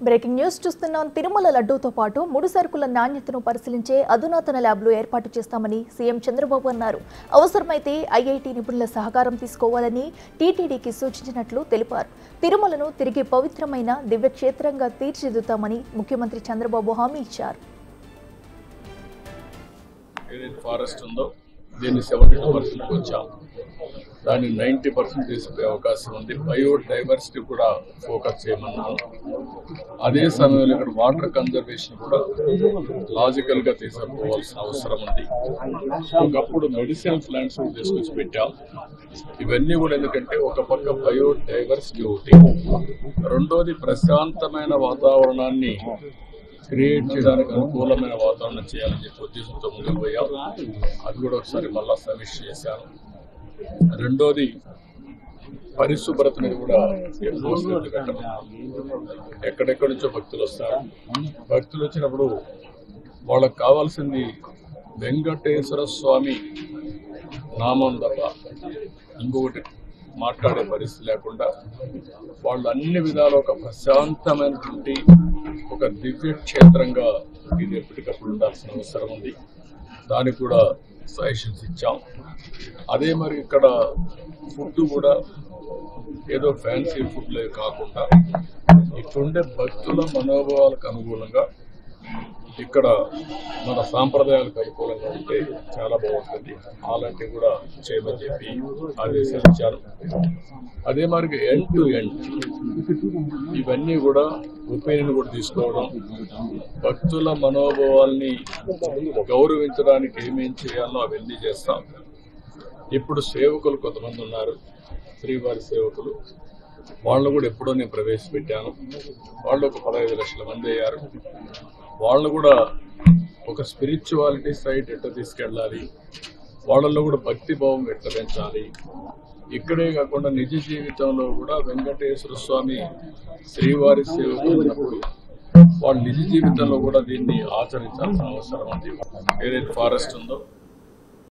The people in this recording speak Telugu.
బ్రేకింగ్ న్యూస్ చూస్తున్నాం. తిరుమల లడ్డూతో పాటు ముడి సరుకుల నాణ్యతను పరిశీలించే అధునాతన ల్యాబ్లు ఏర్పాటు చేస్తామని సీఎం చంద్రబాబు అన్నారు. అవసరమైతే ఐఐటీ నిపుణుల సహకారం తీసుకోవాలని టీటీడీకి సూచించినట్లు తెలిపారు. తిరుమలను తిరిగి పవిత్రమైన దివ్యక్షేత్రంగా తీర్చిదిద్దుతామని ముఖ్యమంత్రి చంద్రబాబు హామీ ఇచ్చారు. దీన్ని 72% వచ్చాం. దాన్ని 90% తీసుకునే అవకాశం ఉంది. బయోడైవర్సిటీ కూడా ఫోకస్ చేయమన్నాను. అదే సమయంలో ఇక్కడ వాటర్ కన్జర్వేషన్ కూడా లాజికల్గా తీసుకుపోవాల్సిన అవసరం ఉంది. ఒకప్పుడు మెడిసిన్ ప్లాంట్స్ తీసుకొచ్చి పెట్టాం. ఇవన్నీ కూడా ఎందుకంటే ఒక పక్క బయోడైవర్సిటీ ఒకటి, రెండోది ప్రశాంతమైన వాతావరణాన్ని క్రియేట్ చేయడానికి అనుకూలమైన వాతావరణం చేయాలని చెప్పి ఉద్దేశంతో ముందుకు పోయాం. అది కూడా ఒకసారి మళ్ళా సమీక్ష చేశాను. రెండోది పరిశుభ్రతని కూడా ఎక్కువ శ్రద్ధ పెట్టమన్నాం. ఎక్కడెక్కడి నుంచో భక్తులు వస్తారు. భక్తులు వచ్చినప్పుడు వాళ్ళకు కావాల్సింది వెంకటేశ్వర స్వామి నామం తప్ప ఇంకొకటి మాట్లాడే పరిస్థితి లేకుండా వాళ్ళు అన్ని విధాలు ఒక ప్రశాంతమైనటువంటి ఒక దివ్య క్షేత్రంగా ఇది ఎప్పటికప్పుడు ఉండాల్సిన అవసరం ఉంది. దానికి కూడా సజెషన్స్ ఇచ్చాం. అదే మరి ఇక్కడ ఫుడ్ కూడా ఏదో ఫ్యాన్సీ ఫుడ్లే కాకుండా ఇక్కడుండే భక్తుల మనోభావాలకు అనుకూలంగా ఇక్కడ మన సాంప్రదాయాలకు అనుకూలంగా ఉంటే చాలా బాగుంటుంది. అలాంటివి కూడా చేయమని చెప్పి ఆదేశాలు ఇచ్చారు. అదే మరి ఎండ్ టు ఎండ్ ఇవన్నీ కూడా ఒపీనియన్ కూడా తీసుకోవడం, భక్తుల మనోభావాల్ని గౌరవించడానికి ఏమేం చేయాలో అవన్నీ చేస్తాం. ఇప్పుడు సేవకులు కొంతమంది ఉన్నారు, శ్రీవారి సేవకులు. వాళ్ళు కూడా ఎప్పుడో నేను ప్రవేశపెట్టాను. వాళ్ళు ఒక 15 లక్షల మంది అయ్యారు. వాళ్ళు కూడా ఒక స్పిరిచువాలిటీ సైడ్ ఎట్లా తీసుకెళ్ళాలి, వాళ్ళల్లో కూడా భక్తి భావం ఎట్లా పెంచాలి, ఇక్కడే కాకుండా నిజ జీవితంలో కూడా వెంకటేశ్వర స్వామి శ్రీవారి సేవకు ఉన్నప్పుడు వాళ్ళు నిజ జీవితంలో కూడా దీన్ని ఆచరించాల్సిన అవసరం ఉంది. ఏదైతే ఫారెస్ట్ ఉందో